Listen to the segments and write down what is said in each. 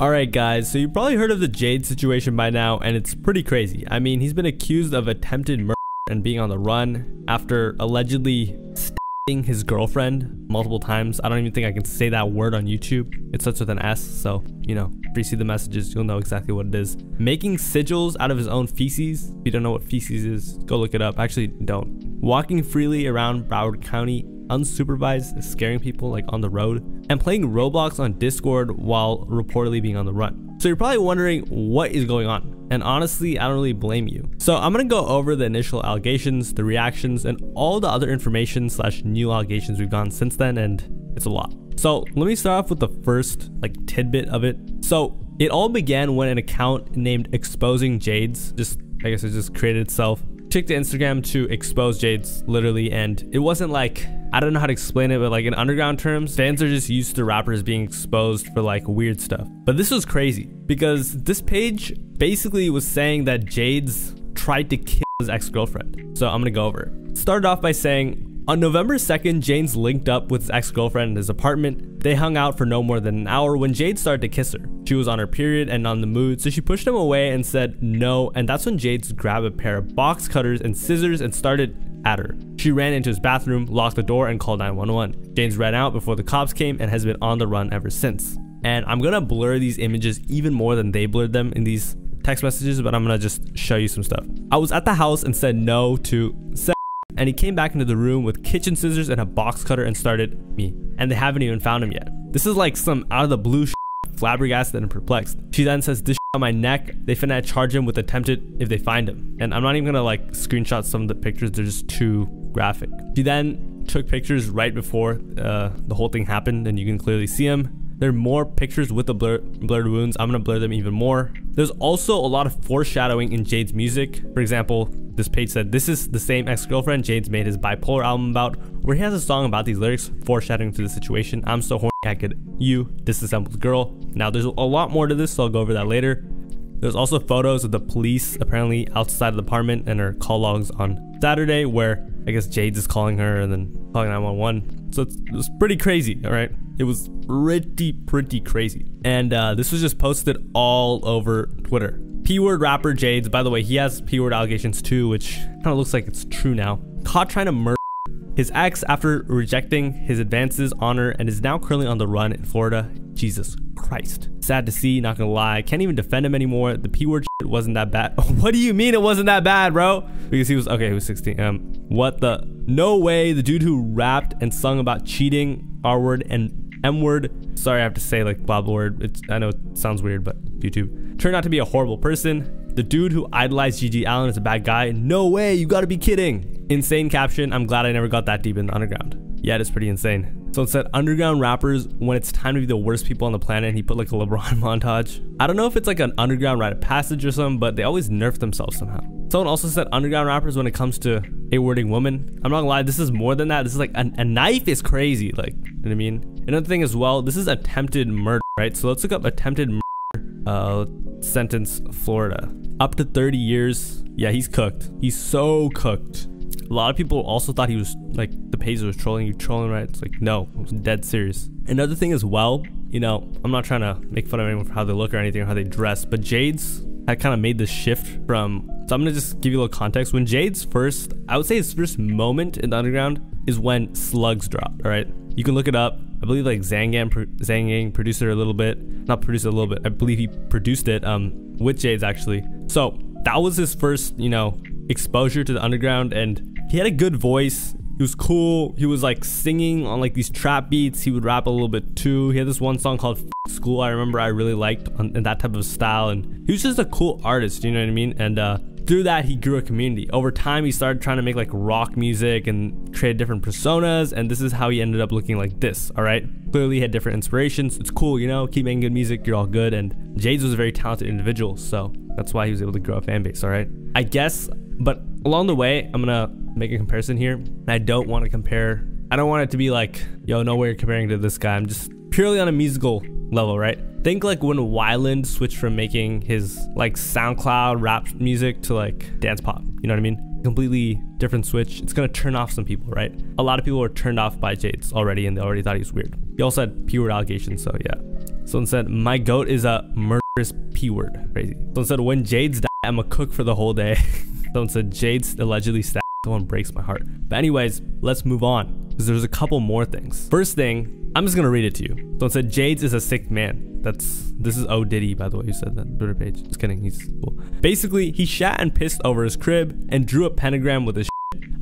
Alright guys, so you've probably heard of the Jaydes situation by now, and it's pretty crazy. I mean, he's been accused of attempted murder and being on the run after allegedly stabbing his girlfriend multiple times. I don't even think I can say that word on YouTube. It starts with an S, so, you know, if you see the messages, you'll know exactly what it is. Making sigils out of his own feces. If you don't know what feces is, go look it up. Actually, don't. Walking freely around Broward County, unsupervised, scaring people like on the road, and playing Roblox on Discord while reportedly being on the run. So you're probably wondering what is going on, and honestly I don't really blame you. So I'm gonna go over the initial allegations, the reactions, and all the other information / new allegations we've gotten since then, and it's a lot. So let me start off with the first like tidbit of it. So it all began when an account named Exposing Jaydes, I guess it just created itself, took to Instagram to expose Jaydes literally, and it wasn't like, I don't know how to explain it, but like in underground terms, fans are just used to rappers being exposed for like weird stuff. But this was crazy because this page basically was saying that Jaydes tried to kill his ex-girlfriend. So I'm gonna go over it. Started off by saying, on November 2nd, Jaydes linked up with his ex-girlfriend in his apartment. They hung out for no more than an hour when Jaydes started to kiss her. She was on her period and on the mood, so she pushed him away and said no, and that's when Jaydes grabbed a pair of box cutters and scissors and started at her. She ran into his bathroom, locked the door, and called 911. Jaydes ran out before the cops came and has been on the run ever since. And I'm gonna blur these images even more than they blurred them in these text messages, but I'm gonna just show you some stuff. I was at the house and said no to and he came back into the room with kitchen scissors and a box cutter and started me. And they haven't even found him yet. This is like some out of the blue shit, flabbergasted and perplexed. She then says, this shit on my neck, they finna charge him with attempted if they find him. And I'm not even gonna like screenshot some of the pictures, they're just too graphic. She then took pictures right before the whole thing happened, and you can clearly see him. There are more pictures with the blurred wounds. I'm gonna blur them even more. There's also a lot of foreshadowing in Jaydes' music. For example, this page said, this is the same ex-girlfriend Jaydes made his bipolar album about, where he has a song about these lyrics foreshadowing to the situation. I'm so horny I could disassembled girl. Now there's a lot more to this, so I'll go over that later. There's also photos of the police apparently outside of the apartment and her call logs on Saturday, where I guess Jaydes is calling her and then calling 911. So it was pretty crazy, all right? It was pretty crazy. And this was just posted all over Twitter. P-word rapper Jaydes, by the way, he has P-word allegations too, which kind of looks like it's true now. Caught trying to murder his ex after rejecting his advances on her, and is now currently on the run in Florida. Jesus Christ. Sad to see, not gonna lie. Can't even defend him anymore. The P-word shit wasn't that bad. What do you mean it wasn't that bad, bro? Because he was 16. What the? No way. The dude who rapped and sung about cheating, R-word and M-word. Sorry, I have to say like blah blah word. I know it sounds weird, but YouTube. Turned out to be a horrible person. The dude who idolized G.G. Allen is a bad guy. No way, you gotta be kidding. Insane caption. I'm glad I never got that deep in the underground. Yeah, it's pretty insane. So it said underground rappers when it's time to be the worst people on the planet, and he put like a LeBron montage. I don't know if it's like an underground rite of passage or something, but they always nerf themselves somehow. Someone also said underground rappers when it comes to a-wording women. I'm not gonna lie, this is more than that. This is like a knife is crazy, like, you know what I mean? Another thing as well, this is attempted murder, right? So let's look up attempted murder sentence Florida. Up to 30 years. Yeah, he's cooked. He's so cooked. A lot of people also thought he was like, the page was trolling. You trolling, right? It's like, no, it was dead serious. Another thing as well, you know, I'm not trying to make fun of anyone for how they look or anything or how they dress, but Jaydes had kind of made this shift from, so I'm gonna just give you a little context. When Jaydes first, I would say his first moment in the underground is when Slugs dropped, all right? You can look it up. I believe like Zangang produced it a little bit. Not produced it a little bit. I believe he produced it with Jaydes actually. So that was his first, you know, exposure to the underground, and he had a good voice. He was cool. He was like singing on like these trap beats. He would rap a little bit too. He had this one song called School I remember I really liked in that type of style, and he was just a cool artist, you know what I mean? And through that he grew a community. Over time he started trying to make like rock music and create different personas, and this is how he ended up looking like this, all right? Clearly he had different inspirations. It's cool, you know, keep making good music, you're all good. And Jaydes was a very talented individual, so that's why he was able to grow a fan base, all right? I guess, but along the way I'm gonna make a comparison here. I don't want to compare, I don't want it to be like, yo, no way you're comparing to this guy. I'm just purely on a musical level, right? Think like when Wyland switched from making his like SoundCloud rap music to like dance pop, you know what I mean? Completely different switch. It's gonna turn off some people, right? A lot of people were turned off by Jaydes already, and they already thought he was weird. He also had P-word allegations, so yeah. Someone said, my goat is a murderous P word. Crazy. Someone said, when Jaydes die, I'm a cook for the whole day. Someone said, Jaydes allegedly stabbed. Someone breaks my heart. But anyways, let's move on, because there's a couple more things. First thing, I'm just gonna read it to you. Someone said, Jaydes is a sick man. This is O Diddy, by the way, who said that. Twitter page. Just kidding, he's cool. Basically, he shat and pissed over his crib and drew a pentagram with his shit.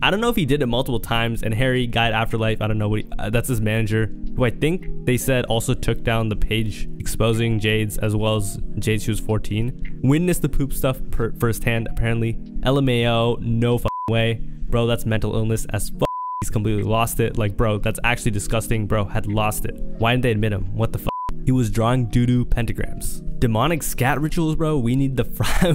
I don't know if he did it multiple times, and Harry, Guide Afterlife, I don't know what that's his manager, who I think they said also took down the page exposing Jaydes, as well as Jaydes, who was 14. Witnessed the poop stuff firsthand, apparently. LMAO, no fucking way. Bro, that's mental illness as fuck. He's completely lost it. Like, bro, that's actually disgusting. Bro, had lost it. Why didn't they admit him? What the fuck? He was drawing doo-doo pentagrams. Demonic scat rituals, bro. We need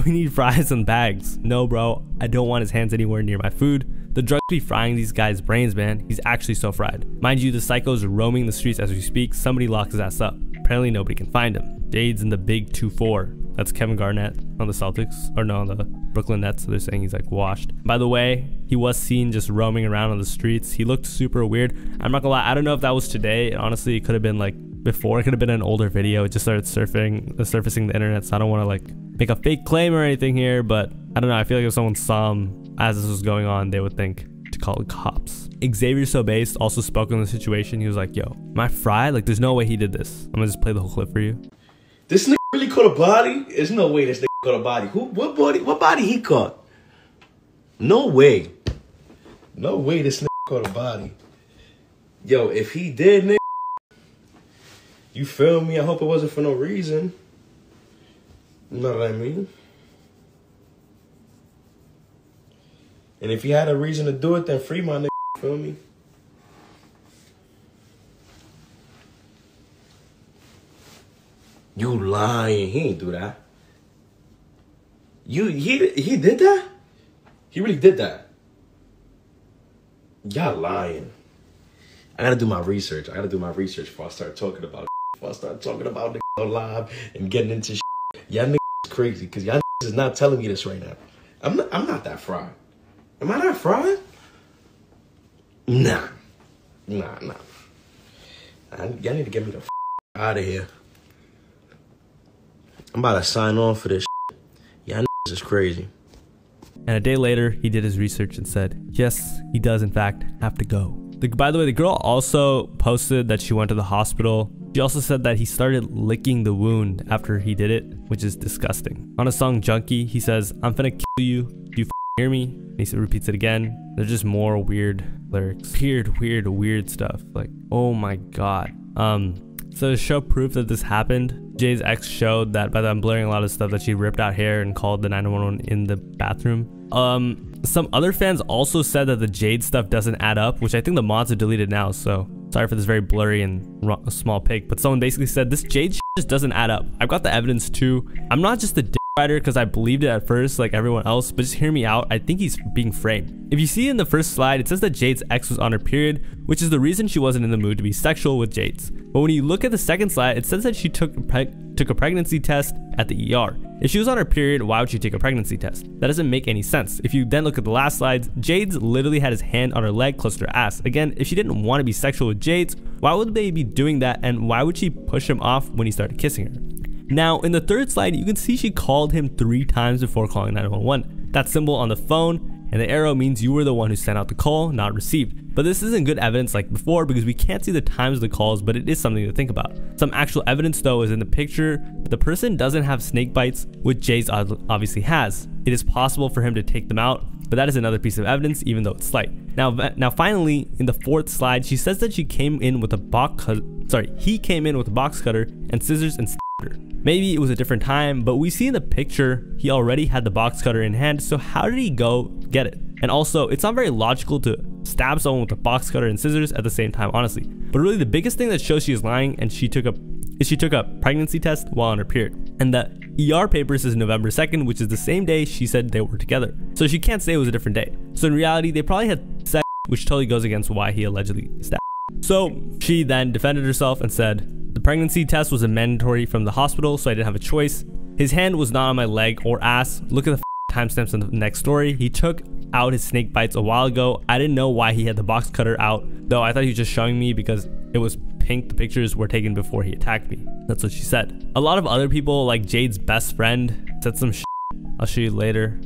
we need fries and bags. No, bro. I don't want his hands anywhere near my food. The drugs be frying these guys' brains, man. He's actually so fried. Mind you, the psycho's roaming the streets as we speak. Somebody locked his ass up. Apparently nobody can find him. Jaydes in the big 2-4. That's Kevin Garnett on the Celtics. Or no, on the Brooklyn Nets. So they're saying he's like washed. By the way, he was seen just roaming around on the streets. He looked super weird. I'm not gonna lie, I don't know if that was today. Honestly, it could have been like before. It could have been an older video. It just started surfacing the internet. So I don't want to like make a fake claim or anything here, but I don't know. I feel like if someone saw him as this was going on, they would think to call the cops. Xavier So Based also spoke on the situation. He was like, yo, am I fried? Like, there's no way he did this. I'm gonna just play the whole clip for you. This nigga really caught a body? There's no way this nigga caught a body. What body he caught? No way. No way this nigga caught a body. Yo, if he did, nigga, you feel me? I hope it wasn't for no reason. You know what I mean? And if he had a reason to do it, then free my nigga, feel me? You lying. He ain't do that. He did that? He really did that. Y'all lying. I gotta do my research. Before I start talking about it. Before I start talking about niggas on live and getting into shit. Y'all niggas is crazy, because y'all niggas is not telling me this right now. I'm not that fried. Am I that fried? Nah. Y'all need to get me the f out of here. I'm about to sign on for this shit. Y'all niggas is crazy. And a day later, he did his research and said, yes, he does in fact have to go. By the way, the girl also posted that she went to the hospital. She also said that he started licking the wound after he did it, which is disgusting. On a song Junkie, he says, I'm finna kill you. Do you hear me? And he repeats it again. There's just more weird lyrics. Weird stuff. Like, oh my god. So to show proof that this happened, Jay's ex showed that, by the way, I'm blurring a lot of stuff, that she ripped out hair and called the 911 in the bathroom. Some other fans also said that the Jaydes stuff doesn't add up, which I think the mods have deleted now, so sorry for this very blurry and small pic, but someone basically said this Jaydes shit just doesn't add up. I've got the evidence too. I'm not just a dick rider because I believed it at first like everyone else, but just hear me out. I think he's being framed. If you see in the first slide, it says that Jaydes' ex was on her period, which is the reason she wasn't in the mood to be sexual with Jaydes. But when you look at the second slide, it says that she took a pregnancy test at the ER. If she was on her period, why would she take a pregnancy test? That doesn't make any sense. If you then look at the last slides, Jaydes literally had his hand on her leg close to her ass. Again, if she didn't want to be sexual with Jaydes, why would they be doing that, and why would she push him off when he started kissing her? Now, in the third slide, you can see she called him 3 times before calling 911. That symbol on the phone and the arrow means you were the one who sent out the call, not received. But this isn't good evidence like before because we can't see the times of the calls, but it is something to think about. Some actual evidence though is in the picture. The person doesn't have snake bites, which Jaydes obviously has. It is possible for him to take them out, but that is another piece of evidence, even though it's slight. Now finally, in the fourth slide, she says that he came in with a box cutter and scissors and stabbed her. Maybe it was a different time, but we see in the picture he already had the box cutter in hand, so how did he go get it? And also, it's not very logical to stab someone with a box cutter and scissors at the same time, honestly. But really, the biggest thing that shows she is lying and she took a pregnancy test while on her period. And the ER paper says November 2nd, which is the same day she said they were together. So she can't say it was a different day. So in reality, they probably had sex, which totally goes against why he allegedly stabbed her. So she then defended herself and said, the pregnancy test was a mandatory from the hospital, so I didn't have a choice. His hand was not on my leg or ass. Look at the timestamps in the next story. He took out his snake bites a while ago. I didn't know why he had the box cutter out, though I thought he was just showing me because it was pink, the pictures were taken before he attacked me. That's what she said. A lot of other people, like Jade's best friend, said some shit. I'll show you later.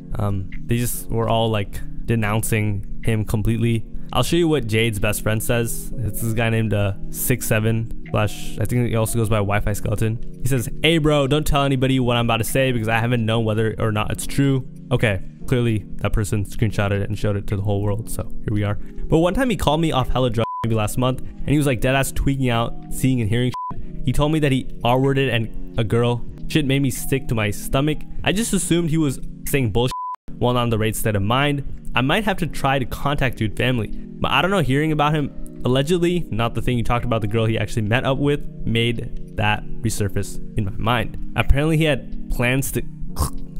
They just were all like denouncing him completely. I'll show you what Jade's best friend says. It's this guy named 67 / I think he also goes by Wi-Fi Skeleton. He says, "Hey bro, don't tell anybody what I'm about to say because I haven't known whether or not it's true." Okay, clearly that person screenshotted it and showed it to the whole world, so here we are. But one time he called me off hella drugs, maybe last month, and he was like deadass tweaking out, seeing and hearing shit. He told me that he R-worded and a girl. Shit made me sick to my stomach. I just assumed he was saying bullshit while not in the right state of mind. I might have to try to contact dude family, but I don't know, hearing about him allegedly, not the thing you talked about, the girl he actually met up with, made that resurface in my mind. Apparently he had plans to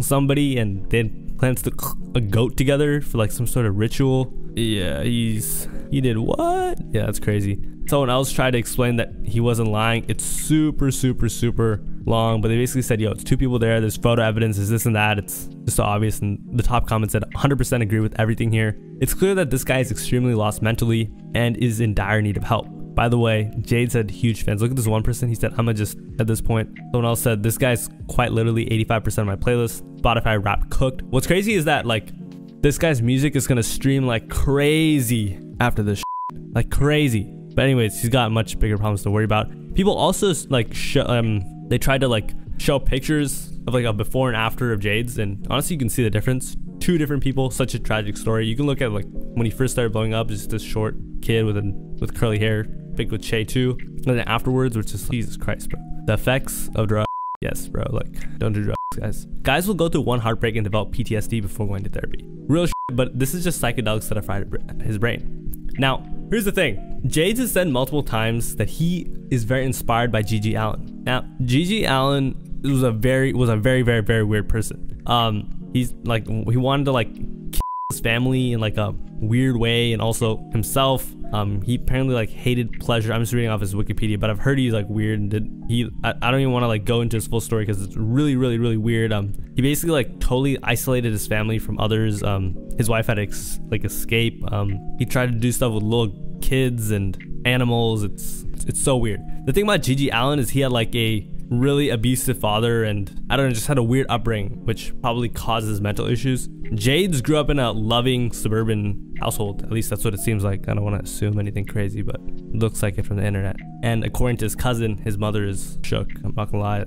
somebody and then plans to a goat together for like some sort of ritual. Yeah, he did what? Yeah, that's crazy. Someone else tried to explain that he wasn't lying. It's super long, but they basically said, yo, it's two people there, there's photo evidence, there's this and that, it's just so obvious. And the top comment said 100% agree with everything here. It's clear that this guy is extremely lost mentally and is in dire need of help. By the way, Jade said huge fans. Look at this one person, he said, I'ma just, at this point. Someone else said, this guy's quite literally 85% of my playlist. Spotify rap cooked. What's crazy is that like this guy's music is gonna stream like crazy after this shit. Like crazy. But anyways, he's got much bigger problems to worry about. People also like they tried to like show pictures of like a before and after of Jaydes, and honestly you can see the difference. Two different people, such a tragic story. You can look at like when he first started blowing up, just this short kid with curly hair, big with Che too, and then afterwards, which is Jesus Christ, bro. The effects of drugs. Yes, bro, like don't do drugs, guys. Guys will go through one heartbreak and develop PTSD before going to therapy. Real shit, but this is just psychedelics that have fried his brain. Now, here's the thing. Jaydes has said multiple times that he is very inspired by G.G. Allin. Now, G.G. Allin was a very weird person. He's like, he wanted to like kill his family in like a weird way, and also himself. He apparently like hated pleasure. I'm just reading off his Wikipedia, but I've heard he's like weird, and I don't even want to like go into his full story because it's really weird. He basically like totally isolated his family from others. His wife had to escape. He tried to do stuff with little kids and animals. It's so weird. The thing about G.G. Allin is he had like a really abusive father, and I don't know, just had a weird upbringing, which probably causes mental issues. Jaydes grew up in a loving suburban household. At least that's what it seems like. I don't want to assume anything crazy, but it looks like it from the internet. And according to his cousin, his mother is shook. I'm not gonna lie,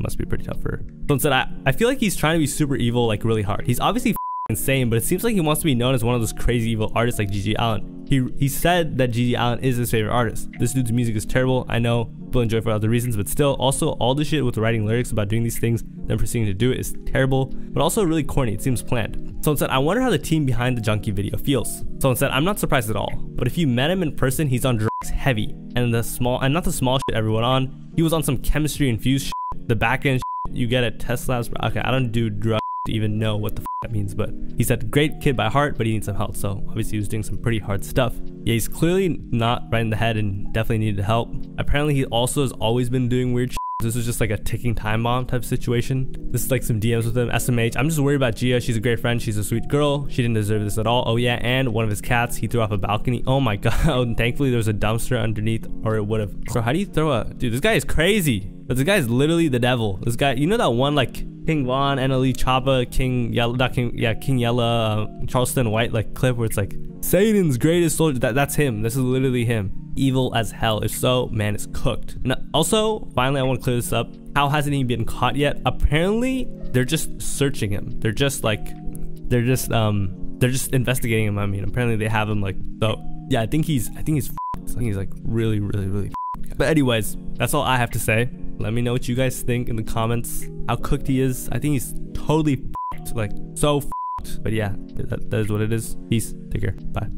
must be pretty tough for her. So instead, I feel like he's trying to be super evil, like really hard. He's obviously insane, but it seems like he wants to be known as one of those crazy evil artists like G.G. Allin. He said that G.G. Allin is his favorite artist. This dude's music is terrible. I know people enjoy it for other reasons, but still, also all the shit with writing lyrics about doing these things, then proceeding to do it is terrible, but also really corny. It seems planned. Someone said, I wonder how the team behind the Junkie video feels. Someone said, I'm not surprised at all, but if you met him in person, he's on drugs heavy, and not the small shit everyone on. He was on some chemistry infused shit, the back end shit you get at test labs. Okay, I don't do drugs to even know what the that means, but he said great kid by heart, but he needs some help. So obviously he was doing some pretty hard stuff. Yeah, he's clearly not right in the head and definitely needed help. Apparently he also has always been doing weird shit. This was just like a ticking time bomb type situation. This is like some DMs with him. SMH, I'm just worried about Gia. She's a great friend, she's a sweet girl, she didn't deserve this at all. Oh yeah, and one of his cats he threw off a balcony. Oh my god. And thankfully there was a dumpster underneath, or it would have. So how do you throw a dude? This guy is crazy. But this guy is literally the devil. This guy, you know that one like King Von, NLE Choppa, King Yella, Charleston White like clip where it's like Satan's greatest soldier. That's him. This is literally him. Evil as hell. If so, man, it's cooked. And also, finally, I want to clear this up. How hasn't he been caught yet? Apparently, they're just searching him. They're just investigating him. I mean, apparently they have him like. So yeah, I think he's like really. But anyways, that's all I have to say. Let me know what you guys think in the comments. How cooked he is. I think he's totally like so. But yeah, that is what it is. Peace. Take care. Bye.